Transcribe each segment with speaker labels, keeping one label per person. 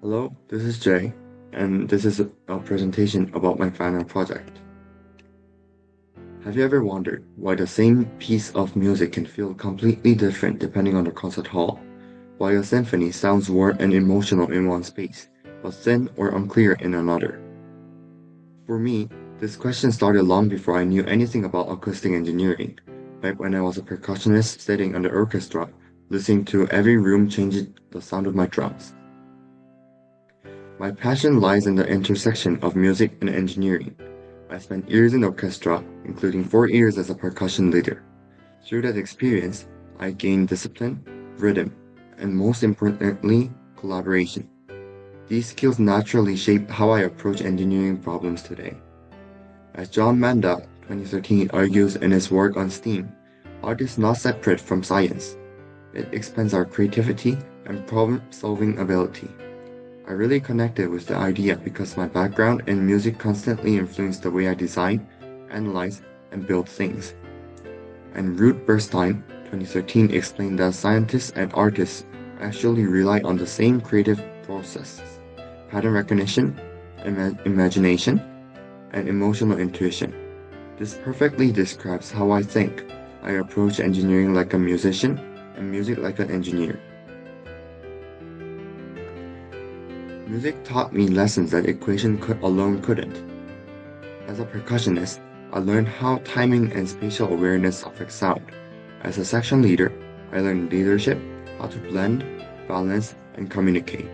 Speaker 1: Hello, this is Jay, and this is a presentation about my final project. Have you ever wondered why the same piece of music can feel completely different depending on the concert hall? Why a symphony sounds warm and emotional in one space, but thin or unclear in another? For me, this question started long before I knew anything about acoustic engineering, back when I was a percussionist sitting in the orchestra, listening to every room change the sound of my drums. My passion lies in the intersection of music and engineering. I spent years in orchestra, including 4 years as a percussion leader. Through that experience, I gained discipline, rhythm, and most importantly, collaboration. These skills naturally shape how I approach engineering problems today. As John Manda, 2013, argues in his work on STEAM, art is not separate from science. It expands our creativity and problem-solving ability. I really connected with the idea because my background in music constantly influenced the way I design, analyze, and build things. And Ruth Bernstein, 2013, explained that scientists and artists actually rely on the same creative processes: pattern recognition, imagination, and emotional intuition. This perfectly describes how I think. I approach engineering like a musician and music like an engineer. Music taught me lessons that alone couldn't. As a percussionist, I learned how timing and spatial awareness affect sound. As a section leader, I learned leadership, how to blend, balance, and communicate.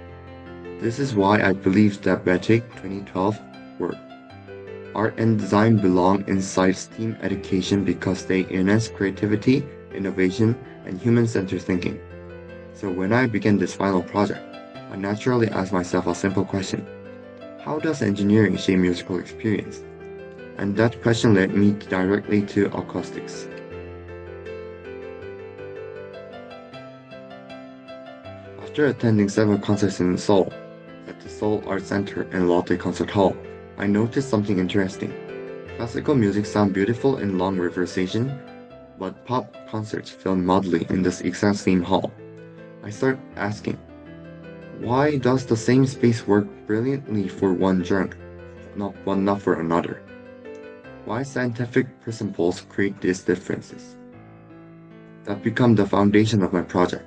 Speaker 1: This is why I believe that Batik 2012 worked. Art and design belong inside STEAM education because they enhance creativity, innovation, and human-centered thinking. So when I began this final project, I naturally asked myself a simple question: how does engineering shape musical experience? And that question led me directly to acoustics. After attending several concerts in Seoul, at the Seoul Art Center and Lotte Concert Hall, I noticed something interesting. Classical music sounds beautiful in long reverberations, but pop concerts feel muddly in this exact same hall. I started asking, why does the same space work brilliantly for one genre, not for another? Why scientific principles create these differences? That become the foundation of my project,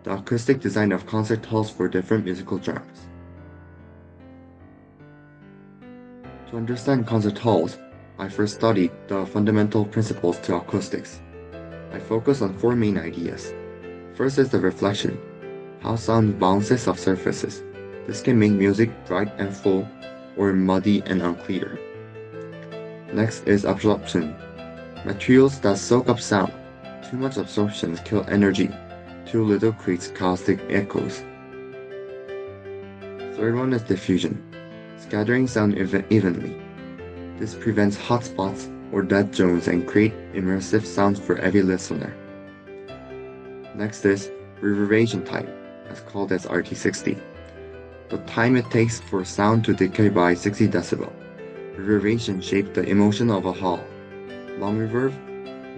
Speaker 1: the acoustic design of concert halls for different musical genres. To understand concert halls, I first studied the fundamental principles to acoustics. I focus on four main ideas. First is the reflection, how sound bounces off surfaces. This can make music bright and full, or muddy and unclear. Next is absorption, materials that soak up sound. Too much absorption kills energy, too little creates caustic echoes. Third one is diffusion, scattering sound evenly. This prevents hot spots or dead zones and create immersive sounds for every listener. Next is reverberation time, as called as RT60. The time it takes for sound to decay by 60 decibel. Reverberation shapes the emotion of a hall. Long reverb,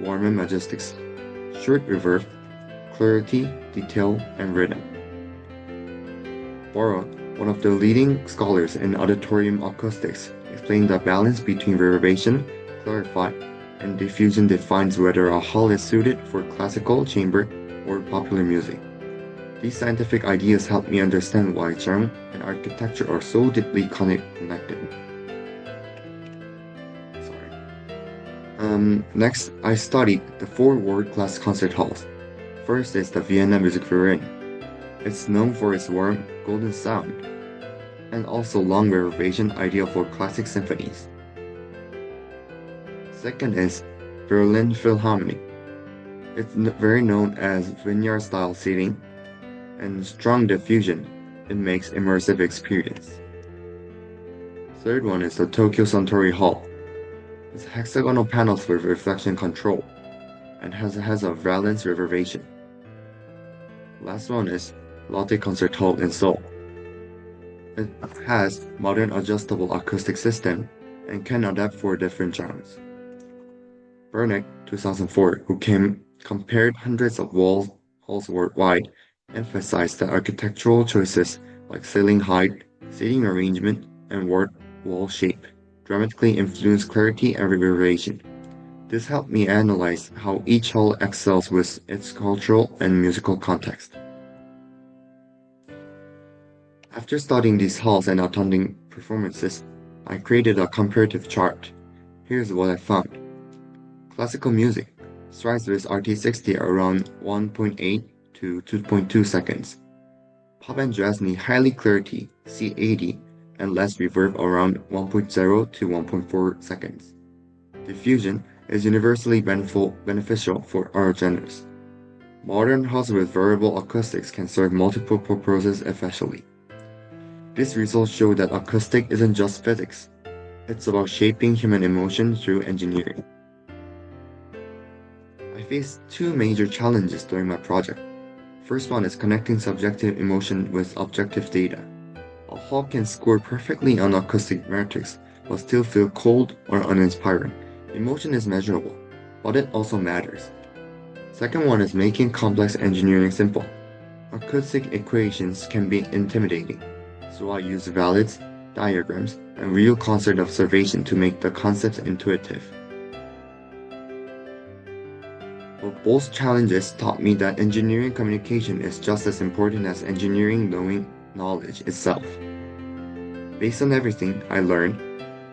Speaker 1: warm and majestic. Short reverb, clarity, detail, and rhythm. Borrow, one of the leading scholars in auditorium acoustics, explained the balance between reverberation, clarify, and diffusion defines whether a hall is suited for classical, chamber, or popular music. These scientific ideas help me understand why genre and architecture are so deeply connected. Next, I studied the four world-class concert halls. First is the Vienna Musikverein. It's known for its warm, golden sound, and also long reverberation ideal for classic symphonies. Second is Berlin Philharmonic. It's very known as vineyard-style seating and strong diffusion. It makes immersive experience. Third one is the Tokyo Suntory Hall. It's hexagonal panels with reflection control and has a valence reverberation. Last one is Lotte Concert Hall in Seoul. It has modern adjustable acoustic system and can adapt for different genres. Bernick, 2004, who compared hundreds of halls worldwide, emphasized that architectural choices like ceiling height, seating arrangement, and wall shape, dramatically influence clarity and reverberation. This helped me analyze how each hall excels with its cultural and musical context. After studying these halls and attending performances, I created a comparative chart. Here's what I found. Classical music strives with RT60 around 1.8 to 2.2 seconds. Pop and jazz need highly clarity, C80, and less reverb around 1.0 to 1.4 seconds. Diffusion is universally beneficial for all genres. Modern halls with variable acoustics can serve multiple purposes efficiently. These results show that acoustic isn't just physics, it's about shaping human emotion through engineering. I faced two major challenges during my project. First one is connecting subjective emotion with objective data. A hall can score perfectly on acoustic metrics, but still feel cold or uninspiring. Emotion is measurable, but it also matters. Second one is making complex engineering simple. Acoustic equations can be intimidating, so I use valids, diagrams, and real concert observation to make the concepts intuitive. But both challenges taught me that engineering communication is just as important as engineering knowledge itself. Based on everything I learned,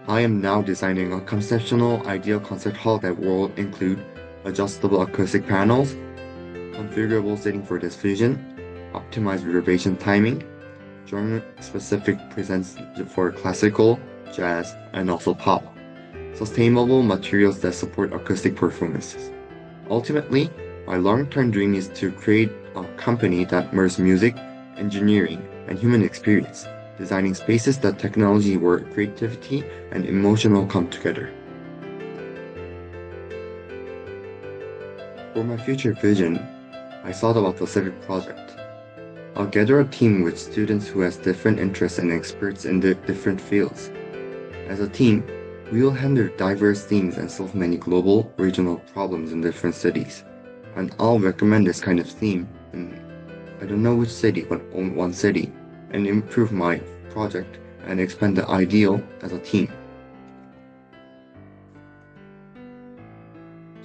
Speaker 1: I am now designing a conceptual ideal concert hall that will include adjustable acoustic panels, configurable setting for diffusion, optimized reverberation timing, genre-specific presents for classical, jazz, and also pop, sustainable materials that support acoustic performances. Ultimately, my long-term dream is to create a company that merges music, engineering, and human experience, designing spaces that technology where creativity and emotional come together. For my future vision, I thought about the civic project. I'll gather a team with students who has different interests and experts in different fields. As a team, we will handle diverse themes and solve many global, regional problems in different cities. And I'll recommend this kind of theme in I don't know which city, but on one city, and improve my project and expand the ideal as a team.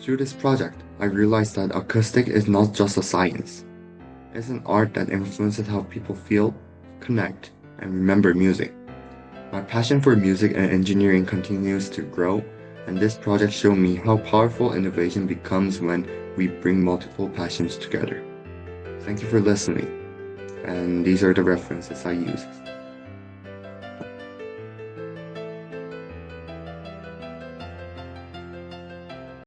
Speaker 1: Through this project, I realized that acoustic is not just a science. It's an art that influences how people feel, connect, and remember music. My passion for music and engineering continues to grow, and this project showed me how powerful innovation becomes when we bring multiple passions together. Thank you for listening, and these are the references I use.